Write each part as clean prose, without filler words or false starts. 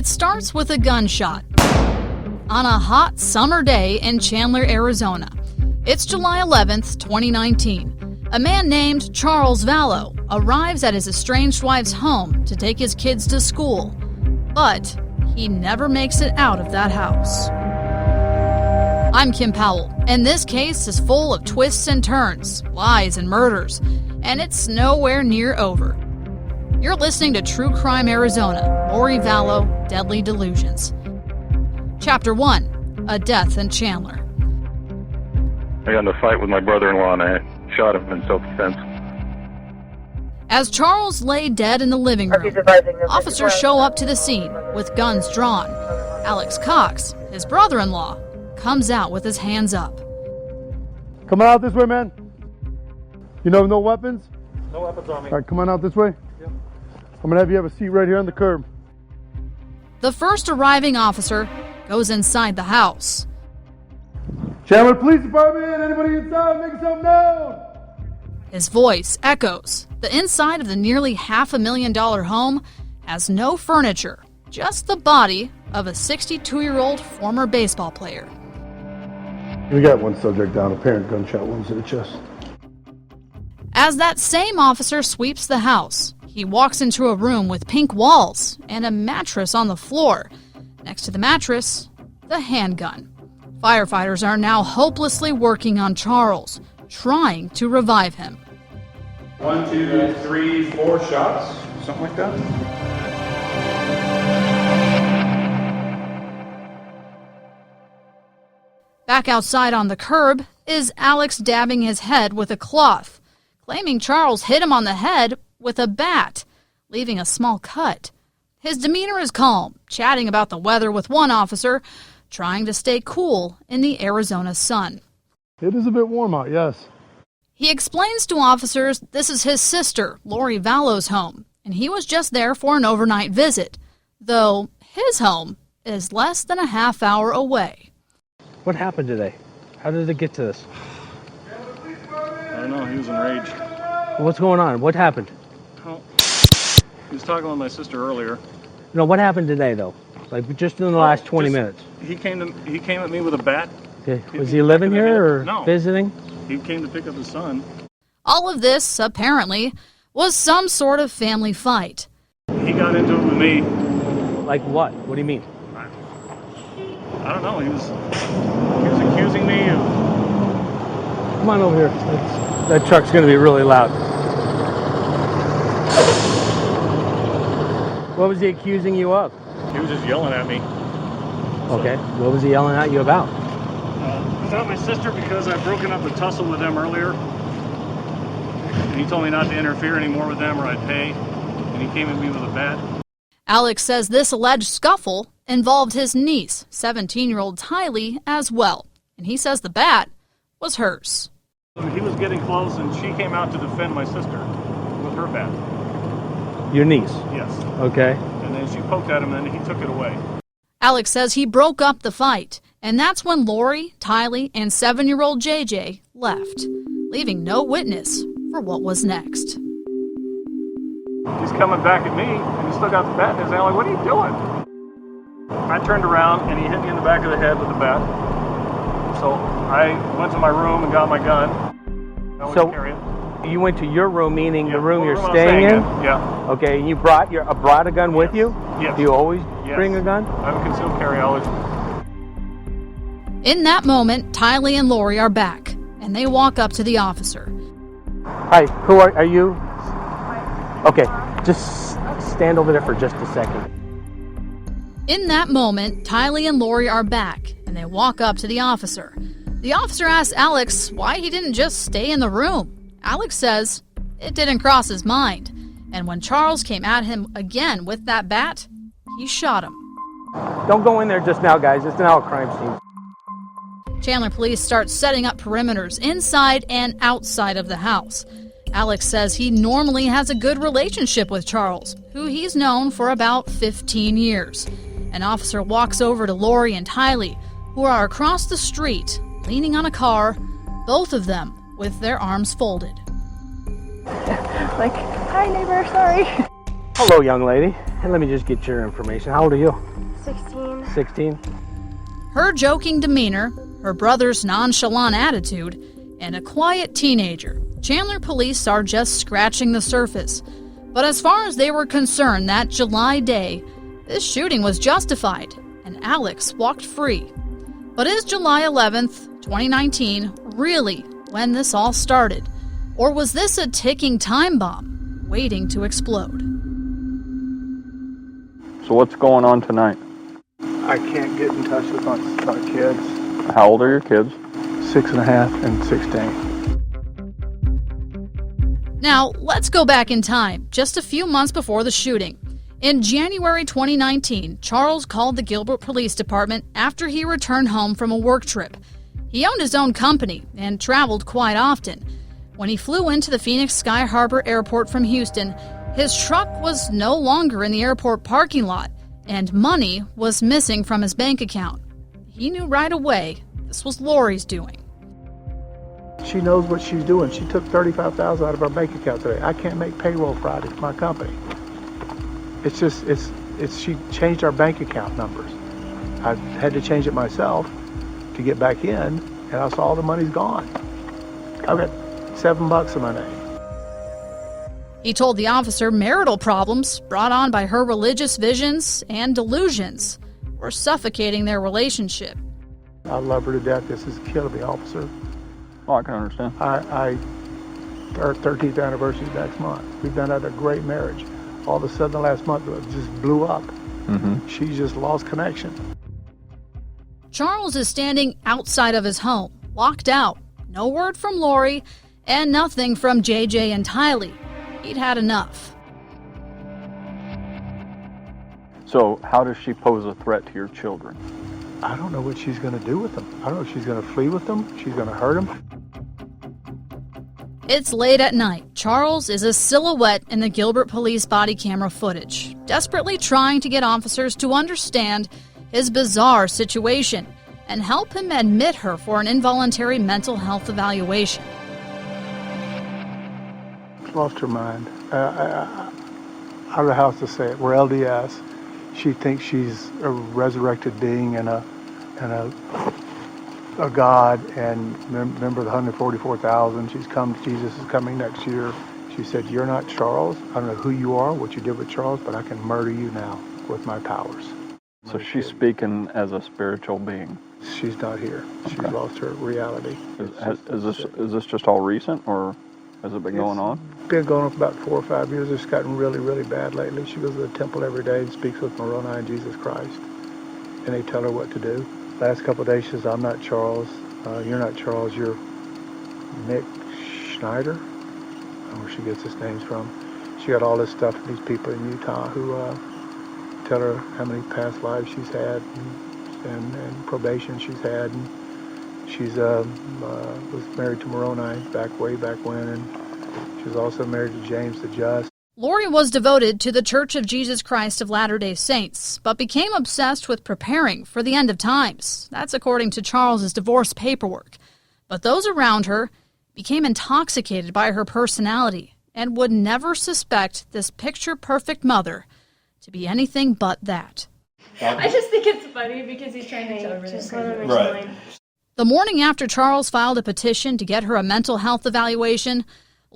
It starts with a gunshot on a hot summer day in Chandler, Arizona. It's July 11th, 2019. A man named Charles Vallow arrives at his estranged wife's home to take his kids to school, but he never makes it out of that house. I'm Kim Powell, and this case is full of twists and turns, lies and murders, and it's nowhere near over. You're listening to True Crime Arizona, Lori Vallow, Deadly Delusions. Chapter 1, A Death in Chandler. I got in a fight with my brother-in-law and I shot him in self-defense. As Charles lay dead in the living room, officers show up to the scene with guns drawn. Alex Cox, his brother-in-law, comes out with his hands up. Come on out this way, man. You know, no weapons? No weapons on me. All right, come on out this way. Yep. I'm going to have you have a seat right here on the curb. The first arriving officer goes inside the house. Chandler Police Department, anybody inside, make yourself known. His voice echoes. The inside of the nearly $500,000 home has no furniture, just the body of a 62-year-old former baseball player. We got one subject down, apparent gunshot wounds to the chest. As that same officer sweeps the house, he walks into a room with pink walls and a mattress on the floor. Next to the mattress, the handgun. Firefighters are now hopelessly working on Charles, trying to revive him. 1, 2, 3, 4 shots, something like that. Back outside on the curb is Alex dabbing his head with a cloth, claiming Charles hit him on the head with a bat, leaving a small cut. His demeanor is calm, chatting about the weather with one officer, trying to stay cool in the Arizona sun. It is a bit warm out, yes. He explains to officers this is his sister, Lori Vallow's home, and he was just there for an overnight visit, though his home is less than a half hour away. What happened today? How did it get to this? I don't know, he was enraged. What's going on? What happened? Oh, he was talking with my sister earlier. No, what happened today, though? Like, just in the last 20 minutes. He came at me with a bat. Okay. Was he living here or No. visiting? He came to pick up his son. All of this, apparently, was some sort of family fight. He got into it with me. Like what? What do you mean? I don't know, he was accusing me of... Come on over here. That truck's going to be really loud. What was he accusing you of? He was just yelling at me. Okay. What was he yelling at you about? About my sister because I'd broken up the tussle with them earlier. And he told me not to interfere anymore with them or I'd pay. And he came at me with a bat. Alex says this alleged scuffle involved his niece, 17-year-old Tylee, as well. And he says the bat was hers. He was getting close and she came out to defend my sister with her bat. Your niece? Yes. Okay. And then she poked at him and then he took it away. Alex says he broke up the fight, and that's when Lori, Tylee, and 7-year-old JJ left, leaving no witness for what was next. He's coming back at me and he still got the bat in his hand. Like, what are you doing? I turned around and he hit me in the back of the head with the bat. So I went to my room and got my gun. I went to carry it. You went to your room, meaning the room you're I'm staying in? Yeah. Okay, and you brought a gun with you? Yes. Do you always bring a gun? I have a concealed carry always. In that moment, Tylee and Lori are back, and they walk up to the officer. Hi, who are you? Okay, just stand over there for just a second. In that moment, Tylee and Lori are back, and they walk up to the officer. The officer asks Alex why he didn't just stay in the room. Alex says it didn't cross his mind, and when Charles came at him again with that bat, he shot him. Don't go in there just now, guys. It's now a crime scene. Chandler police start setting up perimeters inside and outside of the house. Alex says he normally has a good relationship with Charles, who he's known for about 15 years. An officer walks over to Lori and Tylee, who are across the street, leaning on a car, both of them with their arms folded. Like, hi neighbor, sorry. Hello, young lady. And let me just get your information. How old are you? 16. 16? Her joking demeanor, her brother's nonchalant attitude, and a quiet teenager, Chandler police are just scratching the surface. But as far as they were concerned that July day, this shooting was justified, and Alex walked free. But is July 11th, 2019, really when this all started? Or was this a ticking time bomb waiting to explode? So what's going on tonight? I can't get in touch with my kids. How old are your kids? 6.5 and 16. Now, let's go back in time, just a few months before the shooting. In January 2019, Charles called the Gilbert Police Department after he returned home from a work trip. He owned his own company and traveled quite often. When he flew into the Phoenix Sky Harbor Airport from Houston, his truck was no longer in the airport parking lot, and money was missing from his bank account. He knew right away this was Lori's doing. She knows what she's doing. She took $35,000 out of our bank account today. I can't make payroll Friday for my company. It's just, she changed our bank account numbers. I had to change it myself to get back in, and I saw all the money's gone. I've got $7 in my name. He told the officer marital problems brought on by her religious visions and delusions were suffocating their relationship. I love her to death. This is killing me, officer. Oh, I can understand. Our 13th anniversary is next month. We've been at a great marriage. All of a sudden, the last month, it just blew up. Mm-hmm. She just lost connection. Charles is standing outside of his home, locked out. No word from Lori, and nothing from JJ and Tylee. He'd had enough. So how does she pose a threat to your children? I don't know what she's going to do with them. I don't know if she's going to flee with them. She's going to hurt them. It's late at night. Charles is a silhouette in the Gilbert police body camera footage, desperately trying to get officers to understand his bizarre situation and help him admit her for an involuntary mental health evaluation. She's lost her mind. I don't know how else to say it. We're LDS. She thinks she's a resurrected being and a God, and remember the 144,000. Jesus is coming next year. She said, "You're not Charles. I don't know who you are, what you did with Charles, but I can murder you now with my powers." So she's speaking as a spiritual being. She's not here. She's lost her reality. Is this just all recent, or has it been going on? It's been going on for about 4 or 5 years. It's gotten really, really bad lately. She goes to the temple every day and speaks with Moroni and Jesus Christ, and they tell her what to do. Last couple of days, she says, "I'm not Charles. You're not Charles. You're Nick Schneider." I don't know where she gets his names from. She got all this stuff from these people in Utah who tell her how many past lives she's had and probation she's had. And she's was married to Moroni way back when, and she was also married to James the Just. Lori was devoted to the Church of Jesus Christ of Latter-day Saints, but became obsessed with preparing for the end of times. That's according to Charles's divorce paperwork. But those around her became intoxicated by her personality and would never suspect this picture-perfect mother to be anything but that. I just think it's funny because he's trying to show everything. Right. The morning after Charles filed a petition to get her a mental health evaluation,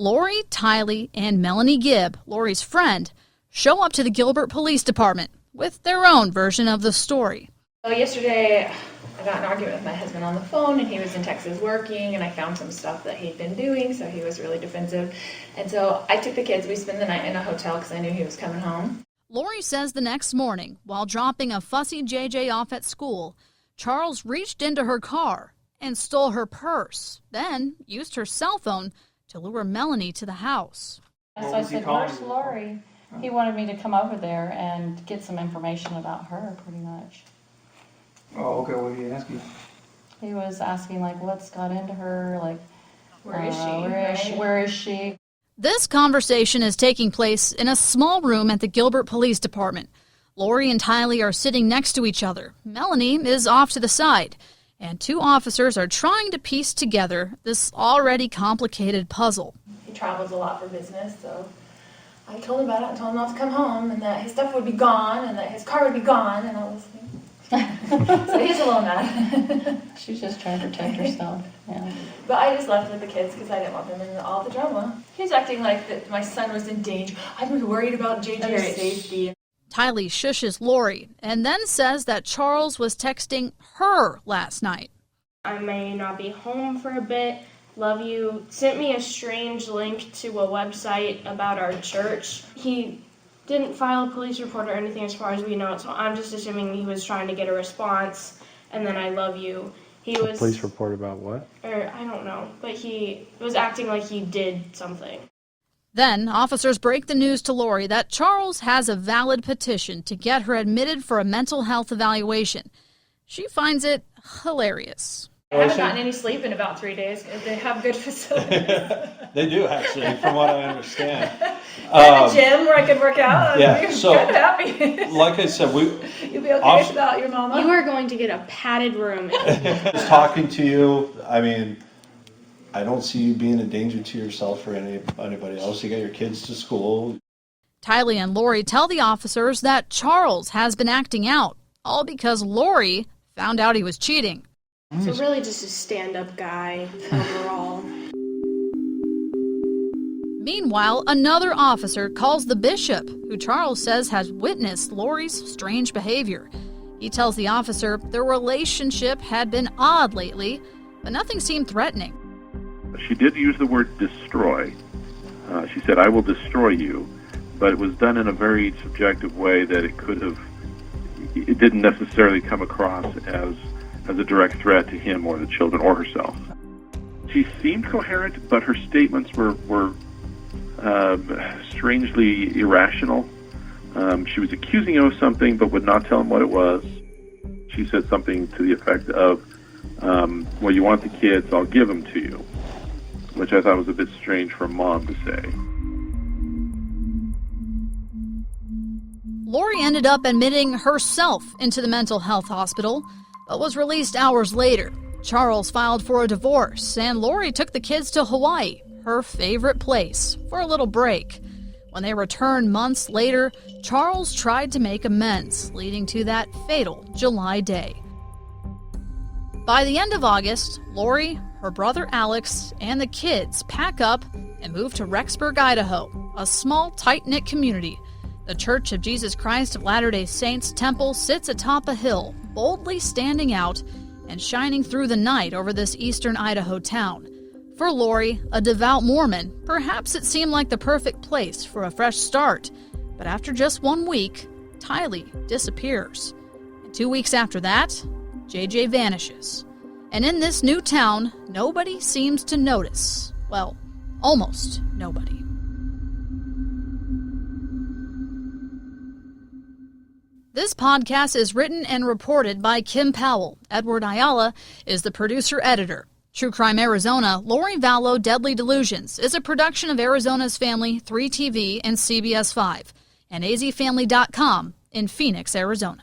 Lori, Tylee, and Melanie Gibb, Lori's friend, show up to the Gilbert Police Department with their own version of the story. So yesterday, I got in an argument with my husband on the phone, and he was in Texas working, and I found some stuff that he'd been doing, so he was really defensive. And so I took the kids. We spent the night in a hotel because I knew he was coming home. Lori says the next morning, while dropping a fussy JJ off at school, Charles reached into her car and stole her purse, then used her cell phone to lure Melanie to the house. So I said, "Where's Lori?" He wanted me to come over there and get some information about her, pretty much. Oh, okay. What did he ask you? He was asking, like, what's got into her, like, Where is she? Where is she? This conversation is taking place in a small room at the Gilbert Police Department. Lori and Tylee are sitting next to each other. Melanie is off to the side, and two officers are trying to piece together this already complicated puzzle. He travels a lot for business, so I told him about it and told him not to come home and that his stuff would be gone and that his car would be gone and all this thing. So he's a little mad. She's just trying to protect herself. Yeah. But I just left with the kids because I didn't want them in all the drama. He's acting like that my son was in danger. I was worried about JJ's safety. Tylee shushes Lori and then says that Charles was texting her last night. I may not be home for a bit. Love you. Sent me a strange link to a website about our church. He didn't file a police report or anything as far as we know, so I'm just assuming he was trying to get a response. And then I love you. He was police report about what? Or I don't know, but he was acting like he did something. Then officers break the news to Lori that Charles has a valid petition to get her admitted for a mental health evaluation. She finds it hilarious. I haven't gotten any sleep in about 3 days. They have good facilities. They do, actually, from what I understand. And a gym where I could work out. Yeah, I'm so, kind of happy. Like I said, You'll be okay without your mama? You are going to get a padded room. Just talking to you, I mean, I don't see you being a danger to yourself or anybody else. You got your kids to school. Tylee and Lori tell the officers that Charles has been acting out, all because Lori found out he was cheating. So really just a stand-up guy overall. Meanwhile, another officer calls the bishop, who Charles says has witnessed Lori's strange behavior. He tells the officer their relationship had been odd lately, but nothing seemed threatening. She did use the word destroy. She said, "I will destroy you," but it was done in a very subjective way that it didn't necessarily come across as a direct threat to him or the children or herself. She seemed coherent, but her statements were strangely irrational. She was accusing him of something, but would not tell him what it was. She said something to the effect of, well, you want the kids, I'll give them to you, which I thought was a bit strange for a mom to say. Lori ended up admitting herself into the mental health hospital, but was released hours later. Charles filed for a divorce, and Lori took the kids to Hawaii, her favorite place, for a little break. When they returned months later, Charles tried to make amends, leading to that fatal July day. By the end of August, Lori, her brother Alex, and the kids pack up and move to Rexburg, Idaho, a small, tight-knit community. The Church of Jesus Christ of Latter-day Saints temple sits atop a hill, boldly standing out and shining through the night over this eastern Idaho town. For Lori, a devout Mormon, perhaps it seemed like the perfect place for a fresh start. But after just 1 week, Tylee disappears. And 2 weeks after that, JJ vanishes. And in this new town, nobody seems to notice. Well, almost nobody. This podcast is written and reported by Kim Powell. Edward Ayala is the producer-editor. True Crime Arizona, Lori Vallow, Deadly Delusions is a production of Arizona's Family, 3TV, and CBS 5, and azfamily.com in Phoenix, Arizona.